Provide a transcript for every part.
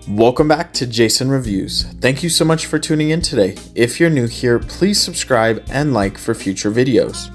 Welcome back to Jason Reviews. Thank you so much for tuning in today. If you're new here, please subscribe and like for future videos.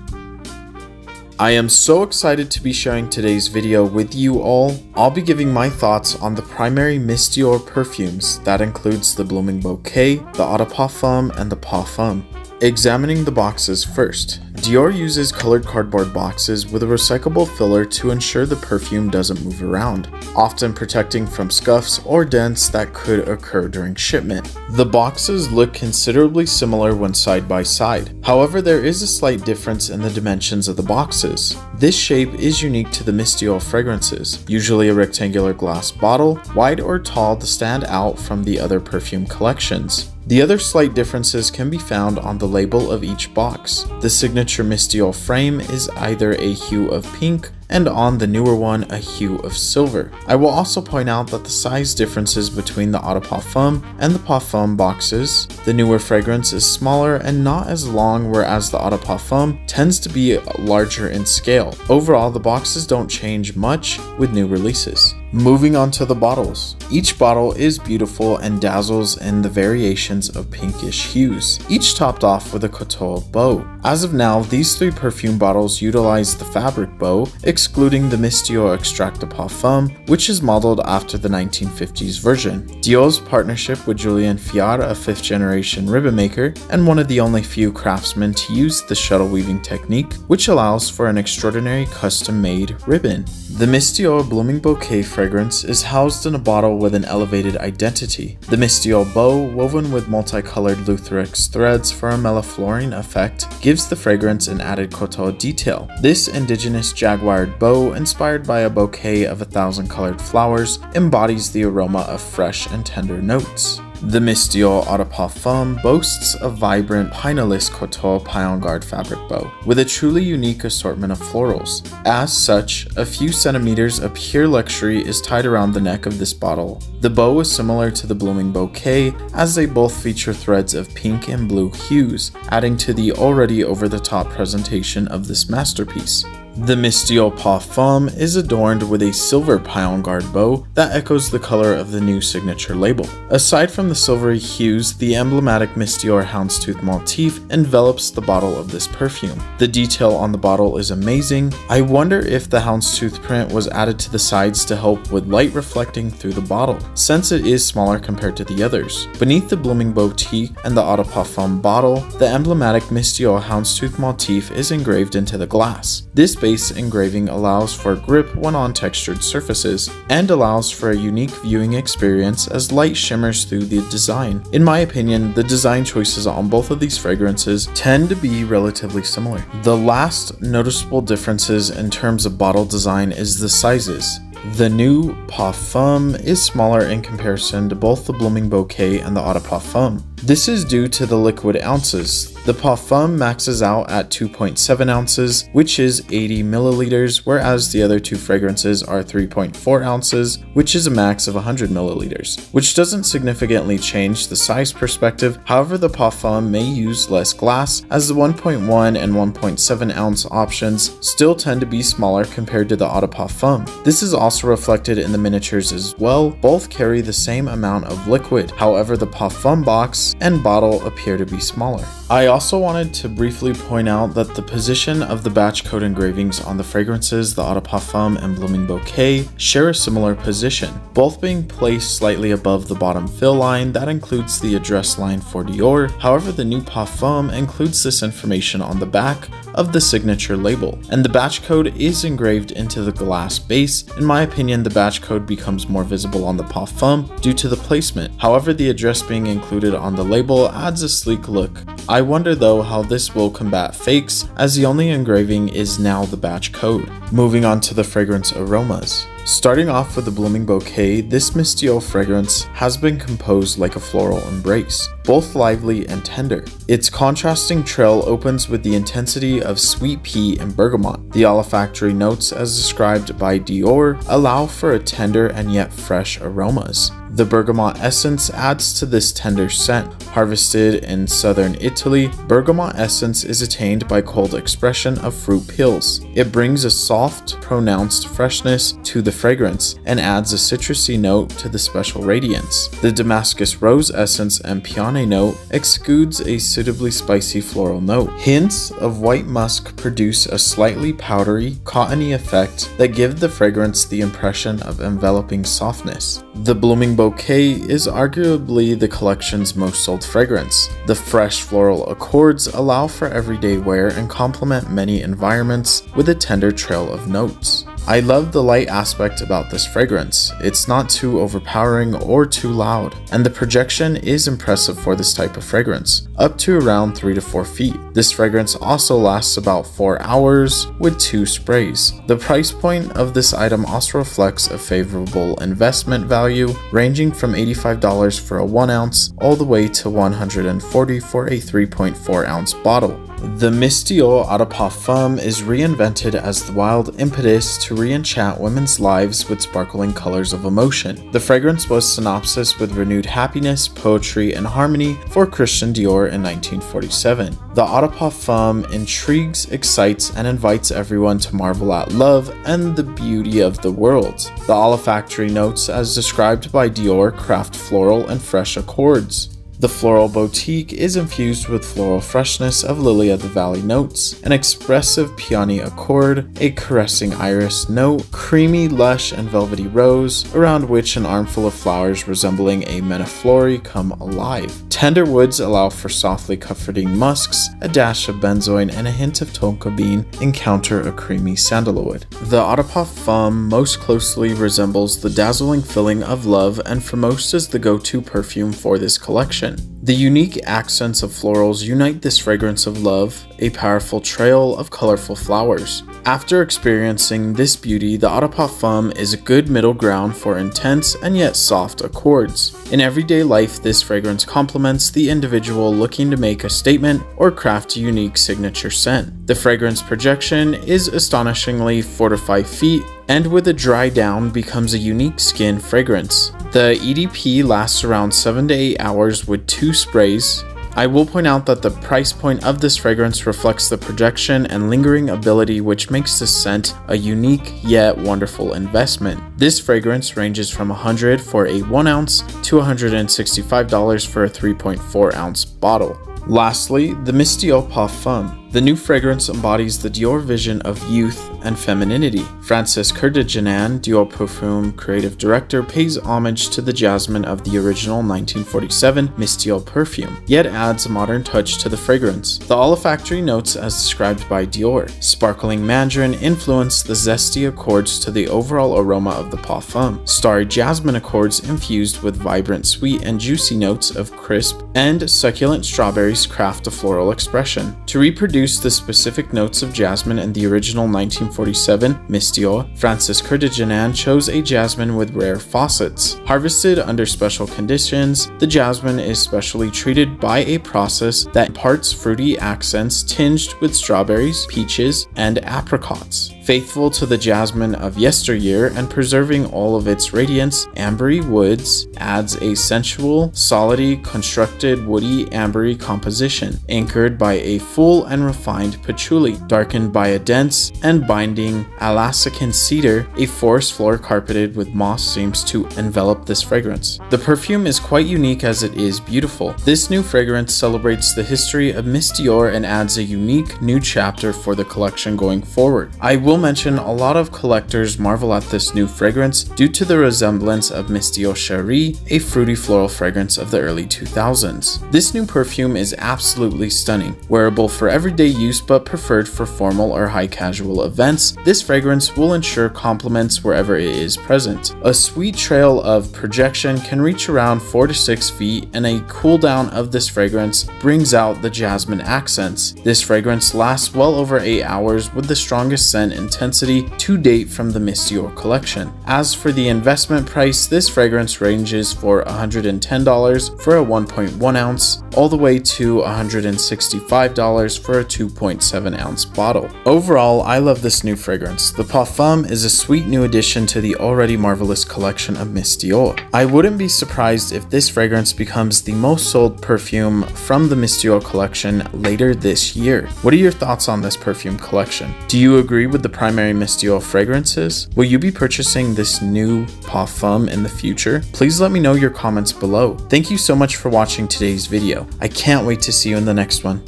I am so excited to be sharing today's video with you all. I'll be giving my thoughts on the primary Miss Dior perfumes. That includes the Blooming Bouquet, the Eau de Parfum, and the Parfum. Examining the boxes first. Dior uses colored cardboard boxes with a recyclable filler to ensure the perfume doesn't move around, often protecting from scuffs or dents that could occur during shipment. The boxes look considerably similar when side by side. However, there is a slight difference in the dimensions of the boxes. This shape is unique to the Miss Dior fragrances, usually a rectangular glass bottle, wide or tall to stand out from the other perfume collections. The other slight differences can be found on the label of each box. The signature Miss Dior frame is either a hue of pink, and on the newer one, a hue of silver. I will also point out that the size differences between the Eau de Parfum and the Parfum boxes. The newer fragrance is smaller and not as long, whereas the Eau de Parfum tends to be larger in scale. Overall, the boxes don't change much with new releases. Moving on to the bottles. Each bottle is beautiful and dazzles in the variations of pinkish hues, each topped off with a couture bow. As of now, these three perfume bottles utilize the fabric bow, excluding the Miss Dior Extrait de Parfum, which is modeled after the 1950s version. Dior's partnership with Julien Fiard, a 5th generation ribbon maker, and one of the only few craftsmen to use the shuttle weaving technique, which allows for an extraordinary custom-made ribbon. The Miss Dior Blooming Bouquet fragrance is housed in a bottle with an elevated identity. The Miss Dior bow, woven with multicolored Lutherex threads for a mellifluorine effect, gives the fragrance an added couture detail. This indigenous jaguared bow, inspired by a bouquet of 1,000 colored flowers, embodies the aroma of fresh and tender notes. The Miss Dior Eau de Parfum boasts a vibrant pineless couture paille garde fabric bow, with a truly unique assortment of florals. As such, a few centimeters of pure luxury is tied around the neck of this bottle. The bow is similar to the Blooming Bouquet, as they both feature threads of pink and blue hues, adding to the already over-the-top presentation of this masterpiece. The Miss Dior Parfum is adorned with a silver paille garde bow that echoes the color of the new signature label. Aside from the silvery hues, the emblematic Miss Dior houndstooth motif envelops the bottle of this perfume. The detail on the bottle is amazing. I wonder if the houndstooth print was added to the sides to help with light reflecting through the bottle, since it is smaller compared to the others. Beneath the Blooming Boutique and the Eau de Parfum bottle, the emblematic Miss Dior houndstooth motif is engraved into the glass. This base engraving allows for grip when on textured surfaces, and allows for a unique viewing experience as light shimmers through the design. In my opinion, the design choices on both of these fragrances tend to be relatively similar. The last noticeable differences in terms of bottle design is the sizes. The new Parfum is smaller in comparison to both the Blooming Bouquet and the Eau de Parfum. This is due to the liquid ounces. The Parfum maxes out at 2.7 ounces, which is 80 milliliters, whereas the other two fragrances are 3.4 ounces, which is a max of 100 milliliters, which doesn't significantly change the size perspective. However, the Parfum may use less glass, as the 1.1 and 1.7 ounce options still tend to be smaller compared to the Eau de Parfum. This is also reflected in the miniatures as well. Both carry the same amount of liquid. However, the Parfum box and bottle appear to be smaller. I also wanted to briefly point out that the position of the batch code engravings on the fragrances, the Eau de Parfum and Blooming Bouquet, share a similar position, both being placed slightly above the bottom fill line that includes the address line for Dior. However, the new Parfum includes this information on the back of the signature label, and the batch code is engraved into the glass base. In my opinion, the batch code becomes more visible on the Parfum due to the placement. However, the address being included on the label adds a sleek look. I wonder though how this will combat fakes, as the only engraving is now the batch code. Moving on to the fragrance aromas. Starting off with the Blooming Bouquet, this Miss Dior fragrance has been composed like a floral embrace, both lively and tender. Its contrasting trail opens with the intensity of sweet pea and bergamot. The olfactory notes, as described by Dior, allow for a tender and yet fresh aromas. The bergamot essence adds to this tender scent. Harvested in southern Italy, bergamot essence is attained by cold expression of fruit peels. It brings a soft, pronounced freshness to the fragrance and adds a citrusy note to the special radiance. The Damascus rose essence and peony note exudes a suitably spicy floral note. Hints of white musk produce a slightly powdery, cottony effect that give the fragrance the impression of enveloping softness. The Blooming Bouquet is arguably the collection's most sold fragrance. The fresh floral accords allow for everyday wear and complement many environments with a tender trail of notes. I love the light aspect about this fragrance. It's not too overpowering or too loud, and the projection is impressive for this type of fragrance, up to around 3 to 4 feet. This fragrance also lasts about 4 hours with 2 sprays. The price point of this item also reflects a favorable investment value, ranging from $85 for a 1 ounce all the way to $140 for a 3.4 ounce bottle. The Miss Dior Eau de Parfum is reinvented as the wild impetus to re-enchant women's lives with sparkling colors of emotion. The fragrance was synonymous with renewed happiness, poetry, and harmony for Christian Dior in 1947. The Eau de Parfum intrigues, excites, and invites everyone to marvel at love and the beauty of the world. The olfactory notes, as described by Dior, craft floral and fresh accords. The floral boutique is infused with floral freshness of lily of the valley notes, an expressive peony accord, a caressing iris note, creamy, lush, and velvety rose, around which an armful of flowers resembling a metaflora come alive. Tender woods allow for softly comforting musks, a dash of benzoin, and a hint of tonka bean encounter a creamy sandalwood. The Eau de Parfum most closely resembles the dazzling feeling of love, and for most is the go-to perfume for this collection. The unique accents of florals unite this fragrance of love, a powerful trail of colorful flowers. After experiencing this beauty, the Eau de Parfum is a good middle ground for intense and yet soft accords. In everyday life, this fragrance complements the individual looking to make a statement or craft a unique signature scent. The fragrance projection is astonishingly 4 to 5 feet, and with a dry down becomes a unique skin fragrance. The EDP lasts around 7 to 8 hours with 2 sprays. I will point out that the price point of this fragrance reflects the projection and lingering ability, which makes this scent a unique yet wonderful investment. This fragrance ranges from $100 for a 1 ounce to $165 for a 3.4 ounce bottle. Lastly, the Miss Dior Parfum. The new fragrance embodies the Dior vision of youth and femininity. Francis Kurdijian, Dior Perfume creative director, pays homage to the jasmine of the original 1947 Miss Dior perfume, yet adds a modern touch to the fragrance. The olfactory notes, as described by Dior, sparkling mandarin influence the zesty accords to the overall aroma of the parfum. Starry jasmine accords infused with vibrant sweet and juicy notes of crisp and succulent strawberries craft a floral expression. To reproduce the specific notes of jasmine in the original 1947 Miss Dior, Francis Kurdijian chose a jasmine with rare faucets. Harvested under special conditions, the jasmine is specially treated by a process that imparts fruity accents tinged with strawberries, peaches, and apricots. Faithful to the jasmine of yesteryear and preserving all of its radiance, ambery woods adds a sensual, solidly constructed woody ambery composition, anchored by a full and refined patchouli, darkened by a dense and binding Alaskan cedar. A forest floor carpeted with moss seems to envelop this fragrance. The perfume is quite unique as it is beautiful. This new fragrance celebrates the history of Miss Dior and adds a unique new chapter for the collection going forward. I will mention a lot of collectors marvel at this new fragrance due to the resemblance of Miss Dior Cherie, a fruity floral fragrance of the early 2000s. This new perfume is absolutely stunning, wearable for everyday use but preferred for formal or high casual events. This fragrance will ensure compliments wherever it is present. A sweet trail of projection can reach around 4 to 6 feet, and a cool down of this fragrance brings out the jasmine accents. This fragrance lasts well over 8 hours with the strongest scent in intensity to date from the Miss Dior collection. As for the investment price, this fragrance ranges for $110 for a 1.1 ounce, all the way to $165 for a 2.7 ounce bottle. Overall, I love this new fragrance. The Parfum is a sweet new addition to the already marvelous collection of Miss Dior. I wouldn't be surprised if this fragrance becomes the most sold perfume from the Miss Dior collection later this year. What are your thoughts on this perfume collection? Do you agree with the primary Miss Dior fragrances? Will you be purchasing this new Parfum in the future? Please let me know your comments below. Thank you so much for watching today's video. I can't wait to see you in the next one.